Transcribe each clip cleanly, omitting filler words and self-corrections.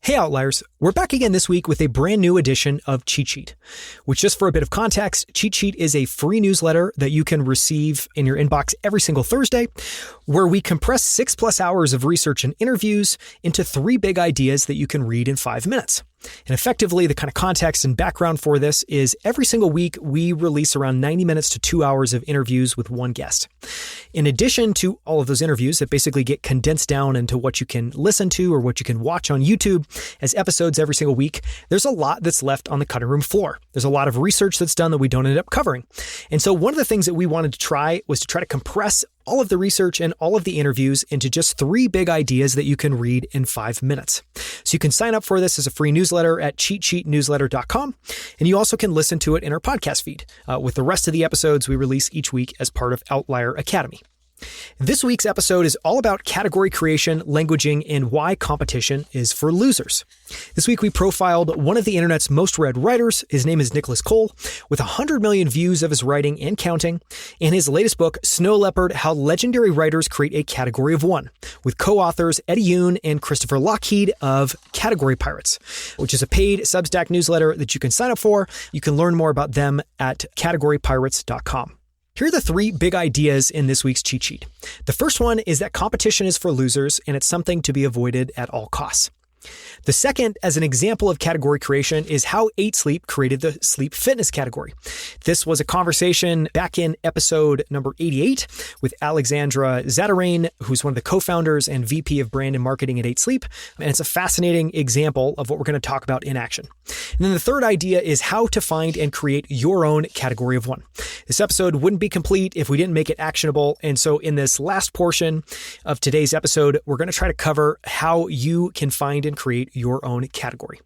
Hey Outliers, we're back again this week with a brand new edition of Cheat Sheet, which, just for a bit of context, Cheat Sheet is a free newsletter that you can receive in your inbox every single Thursday, where we compress 6+ hours of research and interviews into 3 big ideas that you can read in 5 minutes. And effectively, the kind of context and background for this is every single week, we release around 90 minutes to 2 hours of interviews with one guest. In addition to all of those interviews that basically get condensed down into what you can listen to or what you can watch on YouTube as episodes every single week, there's a lot that's left on the cutting room floor. There's a lot of research that's done that we don't end up covering. And so one of the things that we wanted to try was to try to compress all of the research and all of the interviews into just 3 big ideas that you can read in 5 minutes. So you can sign up for this as a free newsletter at cheatsheetnewsletter.com. And you also can listen to it in our podcast feed with the rest of the episodes we release each week as part of Outlier Academy. This week's episode is all about category creation, languaging, and why competition is for losers. This week we profiled one of the internet's most read writers. His name is Nicolas Cole, with 100 million views of his writing and counting, and his latest book, Snow Leopard, How Legendary Writers Create a Category of One, with co-authors Eddy Yoon and Christopher Lochhead of Category Pirates, which is a paid Substack newsletter that you can sign up for. You can learn more about them at categorypirates.com. Here are the 3 big ideas in this week's cheat sheet. The first one is that competition is for losers and it's something to be avoided at all costs. The second, as an example of category creation, is how 8 Sleep created the sleep fitness category. This was a conversation back in episode number 88 with Alexandra Zadarain, who's one of the co-founders and VP of brand and marketing at 8 Sleep. And it's a fascinating example of what we're going to talk about in action. And then the third idea is how to find and create your own category of one. This episode wouldn't be complete if we didn't make it actionable. And so in this last portion of today's episode, we're going to try to cover how you can find and create your own category.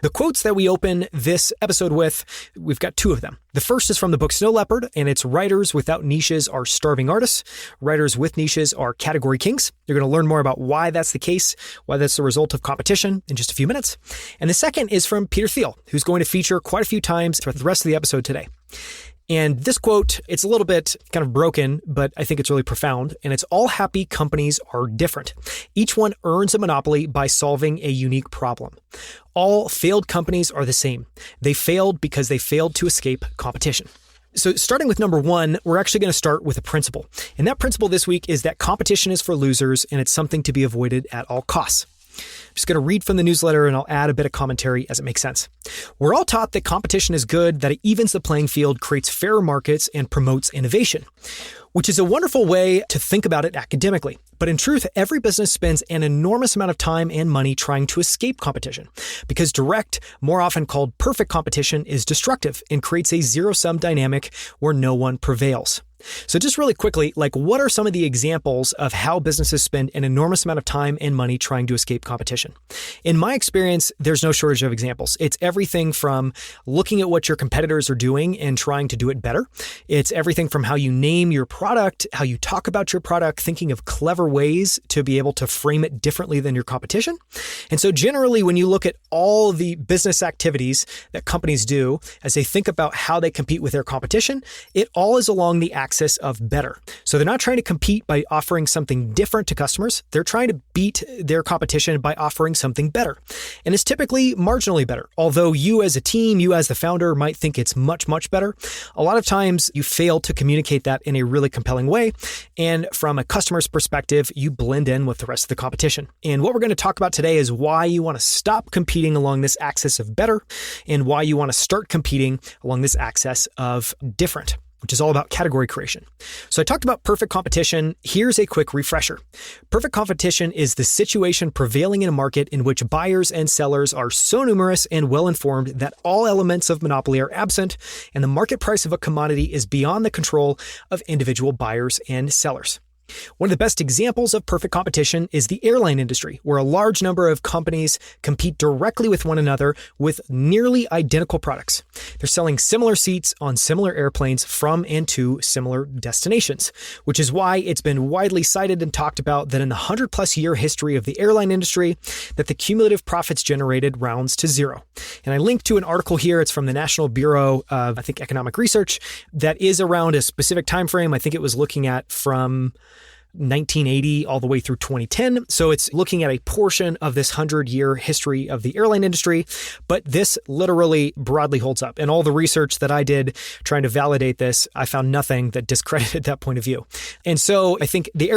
The quotes that we open this episode with, we've got 2 of them. The first is from the book Snow Leopard, and it's writers without niches are starving artists. Writers with niches are category kings. You're going to learn more about why that's the case, why that's the result of competition in just a few minutes. And the second is from Peter Thiel, who's going to feature quite a few times throughout the rest of the episode today. And this quote, it's a little bit kind of broken, but I think it's really profound. And it's all happy companies are different. Each one earns a monopoly by solving a unique problem. All failed companies are the same. They failed because they failed to escape competition. So starting with number 1, we're actually going to start with a principle. And that principle this week is that competition is for losers and it's something to be avoided at all costs. I'm just going to read from the newsletter and I'll add a bit of commentary as it makes sense. We're all taught that competition is good, that it evens the playing field, creates fairer markets, and promotes innovation, which is a wonderful way to think about it academically. But in truth, every business spends an enormous amount of time and money trying to escape competition because direct, more often called perfect competition, is destructive and creates a zero-sum dynamic where no one prevails. So just really quickly, what are some of the examples of how businesses spend an enormous amount of time and money trying to escape competition? In my experience, there's no shortage of examples. It's everything from looking at what your competitors are doing and trying to do it better. It's everything from how you name your product, how you talk about your product, thinking of clever ways to be able to frame it differently than your competition. And so generally, when you look at all the business activities that companies do as they think about how they compete with their competition, it all is along the axis of better. So they're not trying to compete by offering something different to customers. They're trying to beat their competition by offering something better. And it's typically marginally better. Although you as a team, you as the founder might think it's much, much better. A lot of times you fail to communicate that in a really compelling way. And from a customer's perspective, you blend in with the rest of the competition. And what we're going to talk about today is why you want to stop competing along this axis of better and why you want to start competing along this axis of different, which is all about category creation. So I talked about perfect competition. Here's a quick refresher. Perfect competition is the situation prevailing in a market in which buyers and sellers are so numerous and well-informed that all elements of monopoly are absent, and the market price of a commodity is beyond the control of individual buyers and sellers. One of the best examples of perfect competition is the airline industry, where a large number of companies compete directly with one another with nearly identical products. They're selling similar seats on similar airplanes from and to similar destinations, which is why it's been widely cited and talked about that in the 100+ year history of the airline industry, that the cumulative profits generated rounds to zero. And I linked to an article here. It's from the National Bureau of, Economic Research that is around a specific time frame. I think it was looking at from 1980 all the way through 2010. So it's looking at a portion of this 100-year history of the airline industry, but this literally broadly holds up. And all the research that I did trying to validate this, I found nothing that discredited that point of view. And so I think the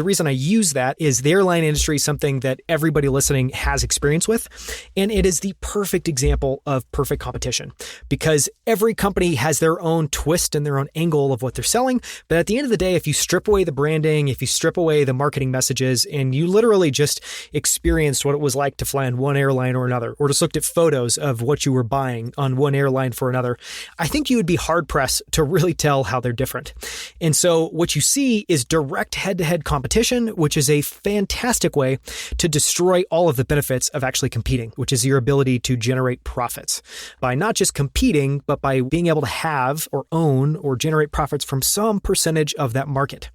reason I use that is the airline industry is something that everybody listening has experience with. And it is the perfect example of perfect competition because every company has their own twist and their own angle of what they're selling. But at the end of the day, if you strip away the branding, if you strip away the marketing messages, and you literally just experienced what it was like to fly on one airline or another, or just looked at photos of what you were buying on one airline for another, I think you would be hard pressed to really tell how they're different. And so what you see is direct head-to-head competition, which is a fantastic way to destroy all of the benefits of actually competing, which is your ability to generate profits by not just competing, but by being able to have or own or generate profits from some percentage of that market.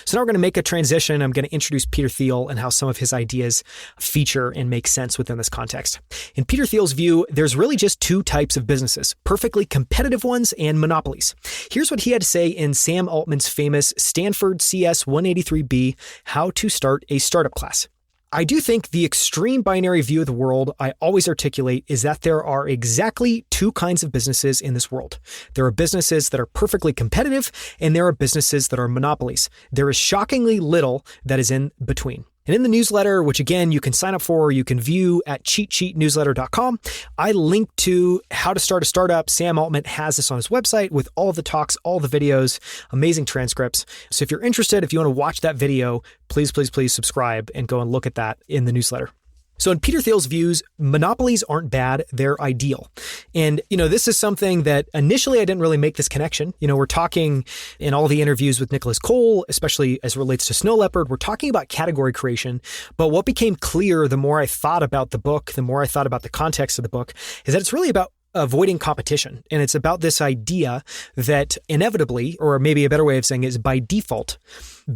So now we're going to make a transition. I'm going to introduce Peter Thiel and how some of his ideas feature and make sense within this context. In Peter Thiel's view, there's really just two types of businesses, perfectly competitive ones and monopolies. Here's what he had to say in Sam Altman's famous Stanford CS 183B, How to Start a Startup class. I do think the extreme binary view of the world I always articulate is that there are exactly two kinds of businesses in this world. There are businesses that are perfectly competitive, and there are businesses that are monopolies. There is shockingly little that is in between. And in the newsletter, which again, you can sign up for, or you can view at cheatsheetnewsletter.com, I link to how to start a startup. Sam Altman has this on his website with all of the talks, all the videos, amazing transcripts. So if you're interested, if you want to watch that video, please subscribe and go and look at that in the newsletter. So in Peter Thiel's views, monopolies aren't bad, they're ideal. And, this is something that initially I didn't really make this connection. We're talking in all the interviews with Nicolas Cole, especially as it relates to Snow Leopard, we're talking about category creation. But what became clear the more I thought about the book, the more I thought about the context of the book, is that it's really about avoiding competition. And it's about this idea that inevitably, or maybe a better way of saying it is by default,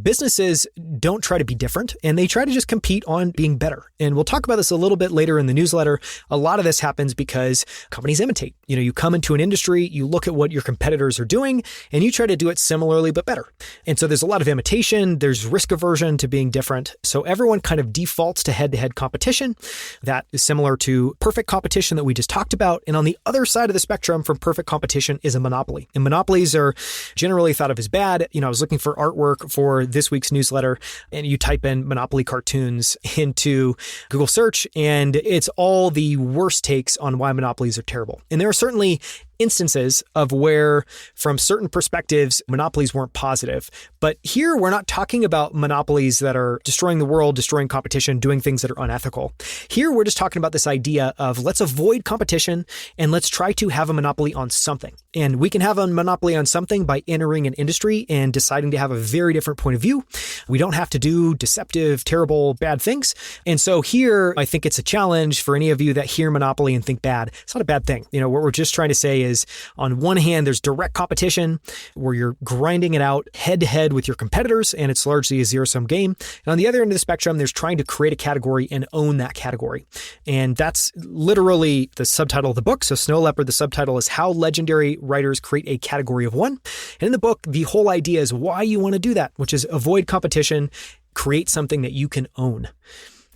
businesses don't try to be different and they try to just compete on being better. And we'll talk about this a little bit later in the newsletter. A lot of this happens because companies imitate. You come into an industry, you look at what your competitors are doing, and you try to do it similarly but better. And so there's a lot of imitation, there's risk aversion to being different. So everyone kind of defaults to head-to-head competition. That is similar to perfect competition that we just talked about. And on the other side of the spectrum from perfect competition is a monopoly. And monopolies are generally thought of as bad. I was looking for artwork for this week's newsletter, and you type in Monopoly cartoons into Google search, and it's all the worst takes on why monopolies are terrible. And there are certainly instances of where, from certain perspectives, monopolies weren't positive. But here, we're not talking about monopolies that are destroying the world, destroying competition, doing things that are unethical. Here, we're just talking about this idea of let's avoid competition and let's try to have a monopoly on something. And we can have a monopoly on something by entering an industry and deciding to have a very different point of view. We don't have to do deceptive, terrible, bad things. And so here, I think it's a challenge for any of you that hear monopoly and think bad. It's not a bad thing. What we're just trying to say is, on one hand, there's direct competition where you're grinding it out head to head with your competitors, and it's largely a zero-sum game. And on the other end of the spectrum, there's trying to create a category and own that category. And that's literally the subtitle of the book. So Snow Leopard, the subtitle is How Legendary Writers Create a Category of One. And in the book, the whole idea is why you want to do that, which is avoid competition, create something that you can own.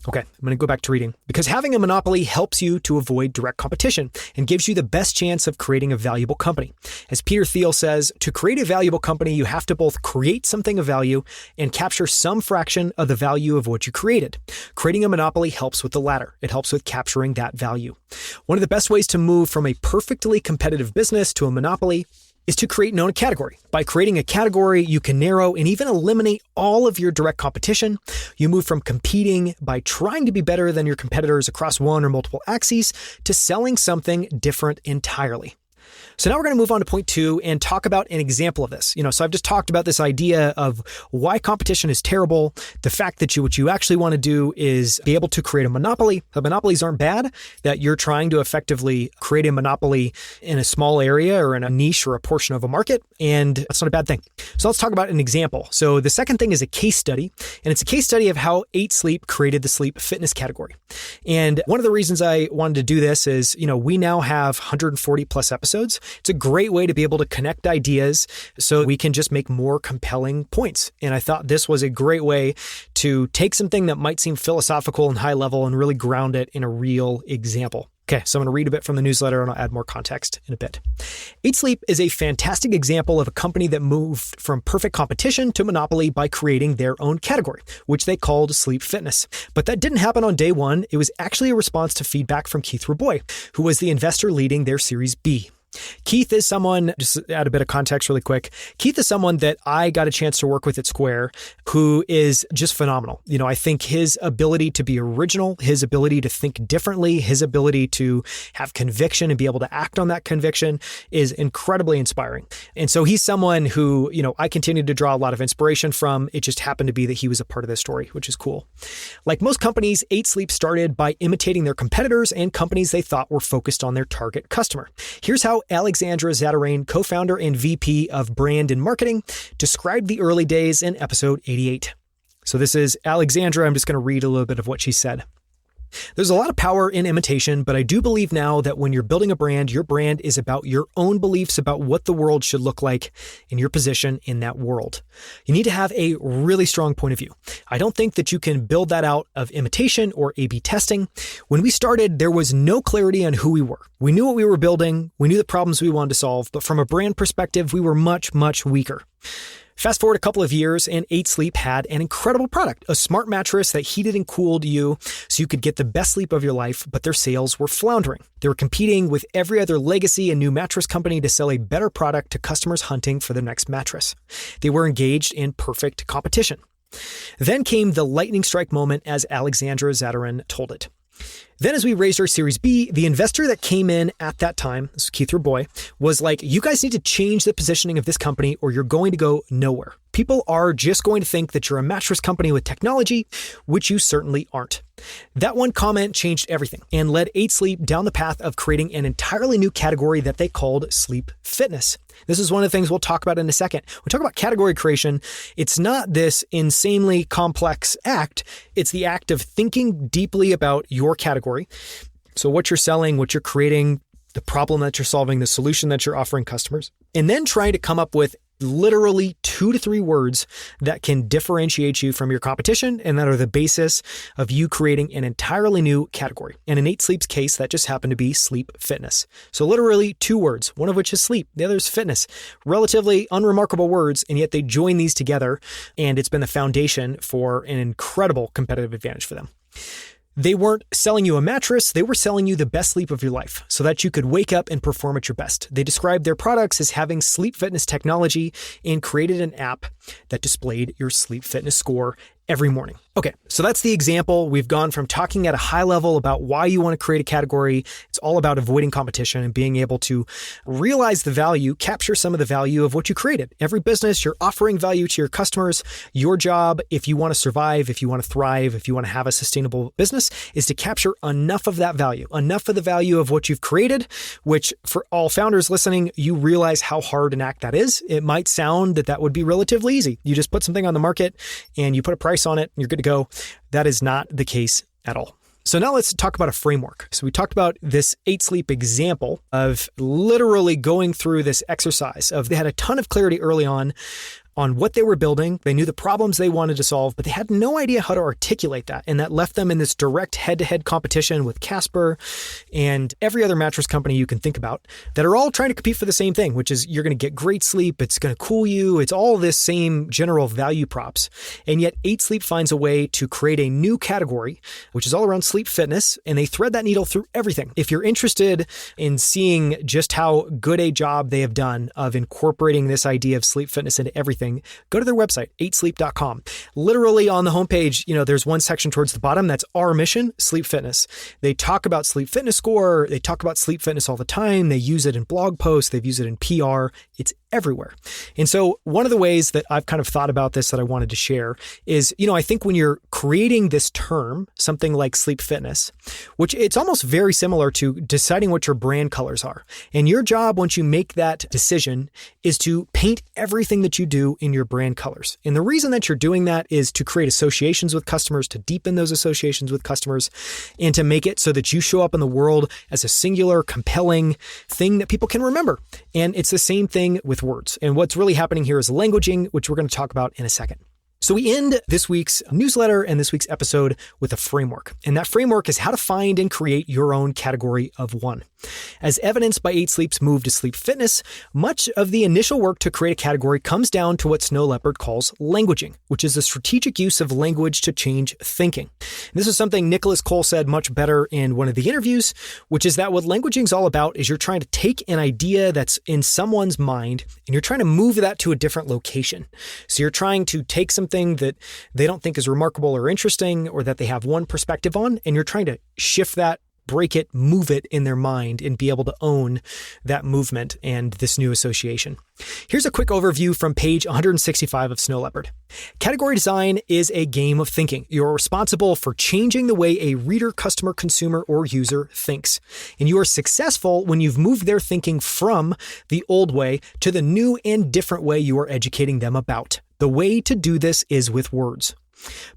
Okay, I'm going to go back to reading. Because having a monopoly helps you to avoid direct competition and gives you the best chance of creating a valuable company. As Peter Thiel says, to create a valuable company, you have to both create something of value and capture some fraction of the value of what you created. Creating a monopoly helps with the latter. It helps with capturing that value. One of the best ways to move from a perfectly competitive business to a monopoly is to create and own a category. By creating a category, you can narrow and even eliminate all of your direct competition. You move from competing by trying to be better than your competitors across one or multiple axes to selling something different entirely. So now we're going to move on to point 2 and talk about an example of this. So I've just talked about this idea of why competition is terrible. The fact that what you actually want to do is be able to create a monopoly. The monopolies aren't bad, that you're trying to effectively create a monopoly in a small area or in a niche or a portion of a market. And that's not a bad thing. So let's talk about an example. So the second thing is a case study, and it's a case study of how 8 Sleep created the sleep fitness category. And one of the reasons I wanted to do this is, we now have 140 plus episodes. episodes. It's a great way to be able to connect ideas so we can just make more compelling points. And I thought this was a great way to take something that might seem philosophical and high level and really ground it in a real example. Okay, so I'm going to read a bit from the newsletter and I'll add more context in a bit. 8 Sleep is a fantastic example of a company that moved from perfect competition to monopoly by creating their own category, which they called sleep fitness. But that didn't happen on day one. It was actually a response to feedback from Keith Rabois, who was the investor leading their Series B. Keith is someone, just to add a bit of context really quick, Keith is someone that I got a chance to work with at Square who is just phenomenal. I think his ability to be original, his ability to think differently, his ability to have conviction and be able to act on that conviction is incredibly inspiring. And so he's someone who, I continue to draw a lot of inspiration from. It just happened to be that he was a part of this story, which is cool. Like most companies, 8 Sleep started by imitating their competitors and companies they thought were focused on their target customer. Here's how Alexandra Zatarain, co-founder and VP of Brand and Marketing, described the early days in episode 88. So this is Alexandra. I'm just going to read a little bit of what she said. There's a lot of power in imitation, but I do believe now that when you're building a brand, your brand is about your own beliefs about what the world should look like and your position in that world. You need to have a really strong point of view. I don't think that you can build that out of imitation or A/B testing. When we started, there was no clarity on who we were. We knew what we were building. We knew the problems we wanted to solve, but from a brand perspective, we were much, much weaker. Fast forward a couple of years and 8 Sleep had an incredible product, a smart mattress that heated and cooled you so you could get the best sleep of your life, but their sales were floundering. They were competing with every other legacy and new mattress company to sell a better product to customers hunting for their next mattress. They were engaged in perfect competition. Then came the lightning strike moment, as Alexandra Zatarain told it. Then as we raised our Series B, the investor that came in at that time, this is Keith Rabois, was like, you guys need to change the positioning of this company or you're going to go nowhere. People are just going to think that you're a mattress company with technology, which you certainly aren't. That one comment changed everything and led 8 Sleep down the path of creating an entirely new category that they called sleep fitness. This is one of the things we'll talk about in a second. When we talk about category creation, it's not this insanely complex act. It's the act of thinking deeply about your category. So what you're selling, what you're creating, the problem that you're solving, the solution that you're offering customers, and then trying to come up with literally 2 to 3 words that can differentiate you from your competition and that are the basis of you creating an entirely new category. And in 8 Sleep's case, that just happened to be sleep fitness. So literally 2 words, one of which is sleep, the other is fitness. Relatively unremarkable words, and yet they join these together, and it's been the foundation for an incredible competitive advantage for them. They weren't selling you a mattress, they were selling you the best sleep of your life so that you could wake up and perform at your best. They described their products as having sleep fitness technology and created an app that displayed your sleep fitness score every morning. Okay, so that's the example. We've gone from talking at a high level about why you want to create a category. It's all about avoiding competition and being able to realize the value, capture some of the value of what you created. Every business, you're offering value to your customers. Your job, if you want to survive, if you want to thrive, if you want to have a sustainable business, is to capture enough of that value, enough of the value of what you've created, which for all founders listening, you realize how hard an act that is. It might sound that would be relatively easy. You just put something on the market and you put a price on it and you're good to go. That is not the case at all. So now let's talk about a framework. So we talked about this 8 Sleep example of literally going through this exercise of they had a ton of clarity early on what they were building. They knew the problems they wanted to solve, but they had no idea how to articulate that. And that left them in this direct head-to-head competition with Casper and every other mattress company you can think about that are all trying to compete for the same thing, which is you're going to get great sleep. It's going to cool you. It's all this same general value props. And yet 8 Sleep finds a way to create a new category, which is all around sleep fitness. And they thread that needle through everything. If you're interested in seeing just how good a job they have done of incorporating this idea of sleep fitness into everything, go to their website, 8sleep.com. Literally on the homepage, there's one section towards the bottom that's our mission, sleep fitness. They talk about sleep fitness score. They talk about sleep fitness all the time. They use it in blog posts. They've used it in PR. It's everywhere. And so one of the ways that I've kind of thought about this that I wanted to share is, I think when you're creating this term, something like sleep fitness, which it's almost very similar to deciding what your brand colors are. And your job, once you make that decision, is to paint everything that you do in your brand colors. And the reason that you're doing that is to create associations with customers, to deepen those associations with customers, and to make it so that you show up in the world as a singular, compelling thing that people can remember. And it's the same thing with words. And what's really happening here is languaging, which we're going to talk about in a second. So we end this week's newsletter and this week's episode with a framework. And that framework is how to find and create your own category of one. As evidenced by 8 Sleep's move to sleep fitness, much of the initial work to create a category comes down to what Snow Leopard calls languaging, which is the strategic use of language to change thinking. And this is something Nicolas Cole said much better in one of the interviews, which is that what languaging is all about is you're trying to take an idea that's in someone's mind and you're trying to move that to a different location. So you're trying to take something that they don't think is remarkable or interesting, or that they have one perspective on, and you're trying to shift that, break it, move it in their mind, and be able to own that movement and this new association. Here's a quick overview from page 165 of Snow Leopard. Category design is a game of thinking. You're responsible for changing the way a reader, customer, consumer, or user thinks. And you are successful when you've moved their thinking from the old way to the new and different way you are educating them about. The way to do this is with words.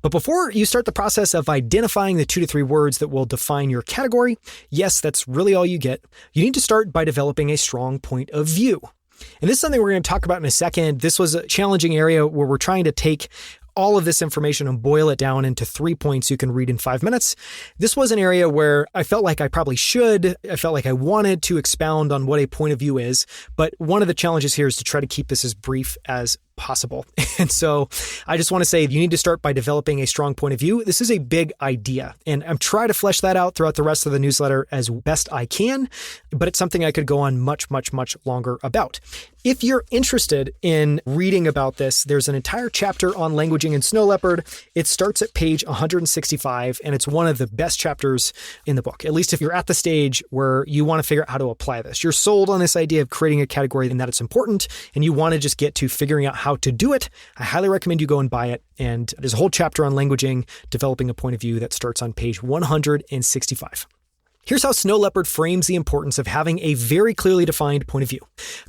But before you start the process of identifying the 2 to 3 words that will define your category, yes, that's really all you get. You need to start by developing a strong point of view. And this is something we're going to talk about in a second. This was a challenging area where we're trying to take all of this information and boil it down into 3 points you can read in 5 minutes. This was an area where I felt like I probably should. I felt like I wanted to expound on what a point of view is. But one of the challenges here is to try to keep this as brief as possible. And so I just want to say you need to start by developing a strong point of view. This is a big idea, and I'm trying to flesh that out throughout the rest of the newsletter as best I can, but it's something I could go on much, much, much longer about. If you're interested in reading about this, there's an entire chapter on languaging in Snow Leopard. It starts at page 165, and it's one of the best chapters in the book, at least if you're at the stage where you want to figure out how to apply this. You're sold on this idea of creating a category and that it's important, and you want to just get to figuring out how to do it. I highly recommend you go and buy it. And there's a whole chapter on languaging, developing a point of view, that starts on page 165. Here's how Snow Leopard frames the importance of having a very clearly defined point of view.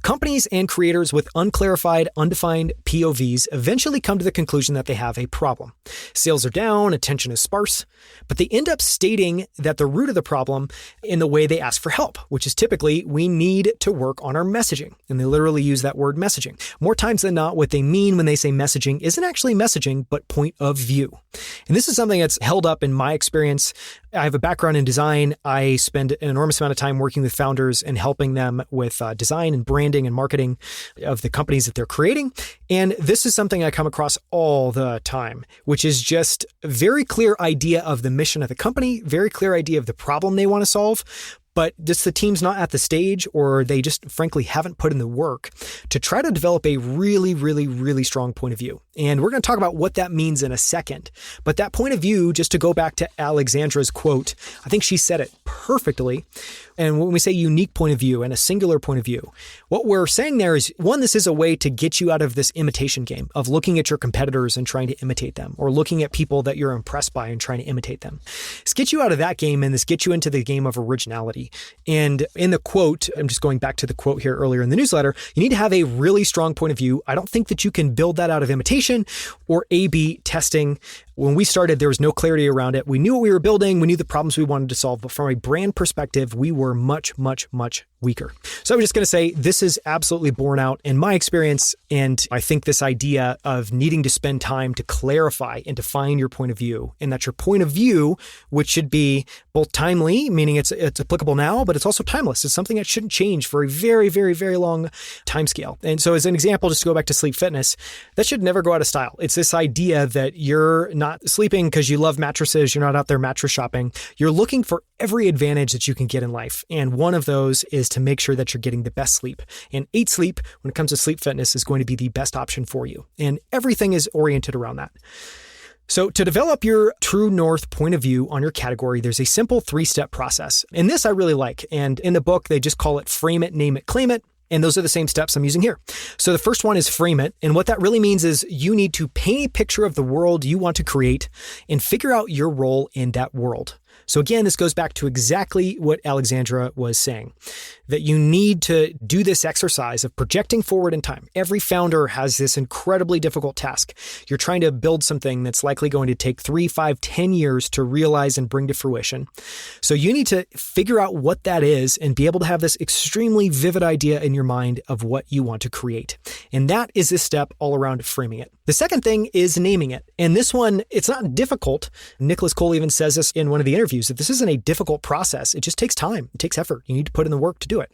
Companies and creators with unclarified, undefined POVs eventually come to the conclusion that they have a problem. Sales are down, attention is sparse, but they end up stating that the root of the problem in the way they ask for help, which is typically, we need to work on our messaging. And they literally use that word messaging. More times than not, what they mean when they say messaging isn't actually messaging, but point of view. And this is something that's held up in my experience. I have a background in design. I spend an enormous amount of time working with founders and helping them with design and branding and marketing of the companies that they're creating. And this is something I come across all the time, which is just a very clear idea of the mission of the company, very clear idea of the problem they want to solve. But just the team's not at the stage, or they just frankly haven't put in the work to try to develop a really, really, really strong point of view. And we're going to talk about what that means in a second. But that point of view, just to go back to Alexandra's quote, I think she said it perfectly. And when we say unique point of view and a singular point of view, what we're saying there is, one, this is a way to get you out of this imitation game of looking at your competitors and trying to imitate them, or looking at people that you're impressed by and trying to imitate them. This gets you out of that game, and this gets you into the game of originality. And in the quote, I'm just going back to the quote here earlier in the newsletter, you need to have a really strong point of view. I don't think that you can build that out of imitation or A/B testing. When we started, there was no clarity around it. We knew what we were building. We knew the problems we wanted to solve. But from a brand perspective, we were much, much, much weaker. So I'm just going to say this is absolutely borne out in my experience. And I think this idea of needing to spend time to clarify and define your point of view, and that your point of view, which should be both timely, meaning it's applicable now, but it's also timeless. It's something that shouldn't change for a very, very, very long time scale. And so as an example, just to go back to sleep fitness, that should never go out of style. It's this idea that you're not sleeping because you love mattresses. You're not out there mattress shopping. You're looking for every advantage that you can get in life. And one of those is to make sure that you're getting the best sleep. And 8 Sleep, when it comes to sleep fitness, is going to be the best option for you. And everything is oriented around that. So to develop your true north point of view on your category, there's a simple 3-step process. And this I really like. And in the book, they just call it frame it, name it, claim it. And those are the same steps I'm using here. So the first one is frame it. And what that really means is you need to paint a picture of the world you want to create and figure out your role in that world. So again, this goes back to exactly what Alexandra was saying, that you need to do this exercise of projecting forward in time. Every founder has this incredibly difficult task. You're trying to build something that's likely going to take 3, 5, 10 years to realize and bring to fruition. So you need to figure out what that is and be able to have this extremely vivid idea in your mind of what you want to create. And that is this step all around framing it. The second thing is naming it. And this one, it's not difficult. Nicolas Cole even says this in one of the interviews, that this isn't a difficult process. It just takes time. It takes effort. You need to put in the work to do it.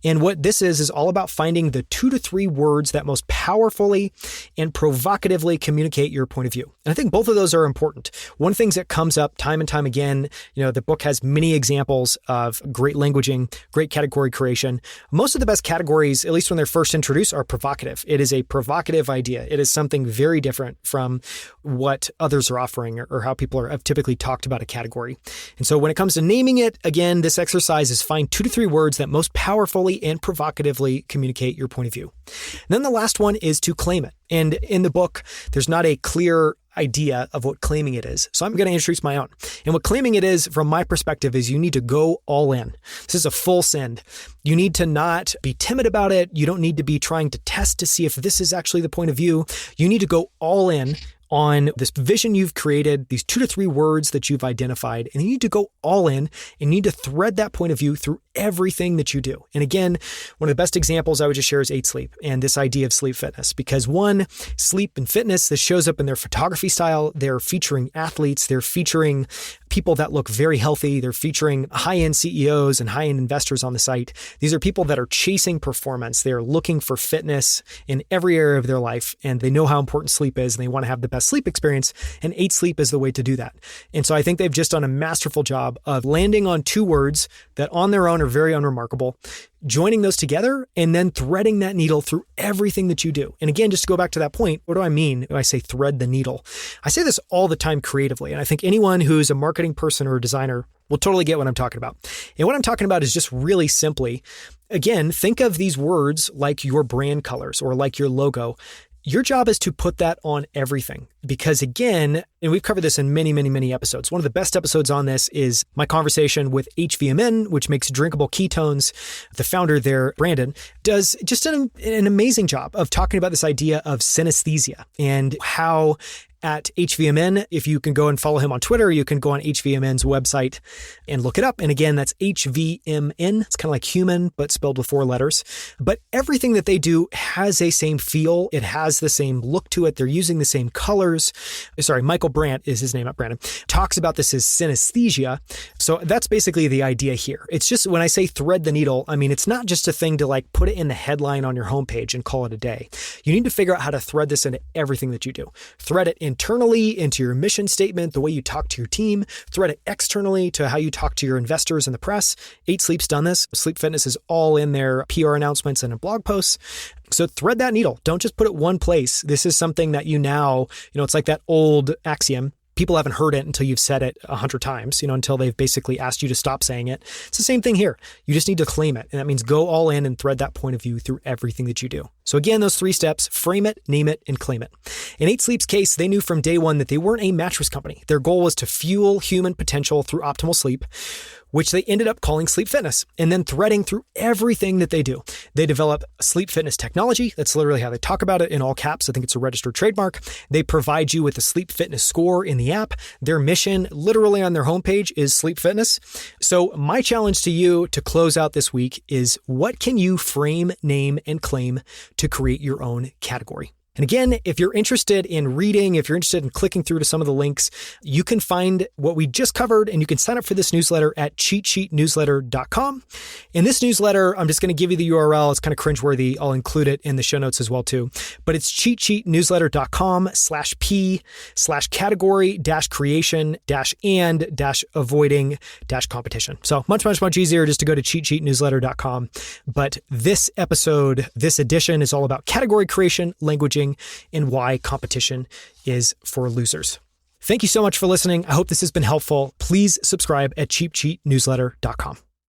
And what this is all about finding the 2 to 3 words that most powerfully and provocatively communicate your point of view. And I think both of those are important. One of the things that comes up time and time again, the book has many examples of great languaging, great category creation. Most of the best categories, at least when they're first introduced, are provocative. It is a provocative idea. It is something very different from what others are offering or how people have typically talked about a category. And so when it comes to naming it, again, this exercise is find 2 to 3 words that most powerfully and provocatively communicate your point of view. And then the last one is to claim it. And in the book, there's not a clear idea of what claiming it is. So I'm going to introduce my own. And what claiming it is, from my perspective, is you need to go all in. This is a full send. You need to not be timid about it. You don't need to be trying to test to see if this is actually the point of view. You need to go all in on this vision you've created, these 2 to 3 words that you've identified, and you need to go all in and you need to thread that point of view through everything that you do. And again, one of the best examples I would just share is 8 Sleep and this idea of sleep fitness, because one, sleep and fitness, this shows up in their photography style. They're featuring athletes. They're featuring people that look very healthy. They're featuring high-end CEOs and high-end investors on the site. These are people that are chasing performance. They're looking for fitness in every area of their life, and they know how important sleep is, and they want to have the best sleep experience, and 8 Sleep is the way to do that. And so I think they've just done a masterful job of landing on 2 words that on their own are very unremarkable, joining those together, and then threading that needle through everything that you do. And again, just to go back to that point, what do I mean when I say thread the needle? I say this all the time creatively, and I think anyone who's a marketing person or a designer will totally get what I'm talking about. And what I'm talking about is just really simply, again, think of these words like your brand colors or like your logo. Your job is to put that on everything, because again, and we've covered this in many, many, many episodes. One of the best episodes on this is my conversation with HVMN, which makes drinkable ketones. The founder there, Brandon, does just an amazing job of talking about this idea of synesthesia and how at HVMN, if you can go and follow him on Twitter, you can go on HVMN's website and look it up. And again, that's HVMN. It's kind of like human, but spelled with 4 letters. But everything that they do has a same feel. It has the same look to it. They're using the same colors. Sorry, Michael Brandt is his name, not Brandon. Talks about this as synesthesia. So that's basically the idea here. It's just, when I say thread the needle, I mean, it's not just a thing to like put it in the headline on your homepage and call it a day. You need to figure out how to thread this into everything that you do. Thread it internally into your mission statement, the way you talk to your team, thread it externally to how you talk to your investors and the press. 8 Sleep's done this. Sleep Fitness is all in their PR announcements and in blog posts. So thread that needle. Don't just put it one place. This is something that you now, it's like that old axiom. People haven't heard it until you've said it 100 times, until they've basically asked you to stop saying it. It's the same thing here. You just need to claim it. And that means go all in and thread that point of view through everything that you do. So again, those 3 steps: frame it, name it, and claim it. In 8 Sleep's case, they knew from day one that they weren't a mattress company. Their goal was to fuel human potential through optimal sleep, which they ended up calling sleep fitness, and then threading through everything that they do. They develop sleep fitness technology. That's literally how they talk about it in all caps. I think it's a registered trademark. They provide you with a sleep fitness score in the app. Their mission, literally on their homepage, is sleep fitness. So my challenge to you to close out this week is, what can you frame, name, and claim to create your own category? And again, if you're interested in reading, if you're interested in clicking through to some of the links, you can find what we just covered, and you can sign up for this newsletter at cheatsheetnewsletter.com. In this newsletter, I'm just going to give you the URL. It's kind of cringeworthy. I'll include it in the show notes as well too. But it's cheatsheetnewsletter.com/p/category-creation-and-avoiding-competition. So much, much, much easier just to go to cheatsheetnewsletter.com. But this episode, this edition is all about category creation, languaging, and why competition is for losers. Thank you so much for listening. I hope this has been helpful. Please subscribe at cheapcheatnewsletter.com.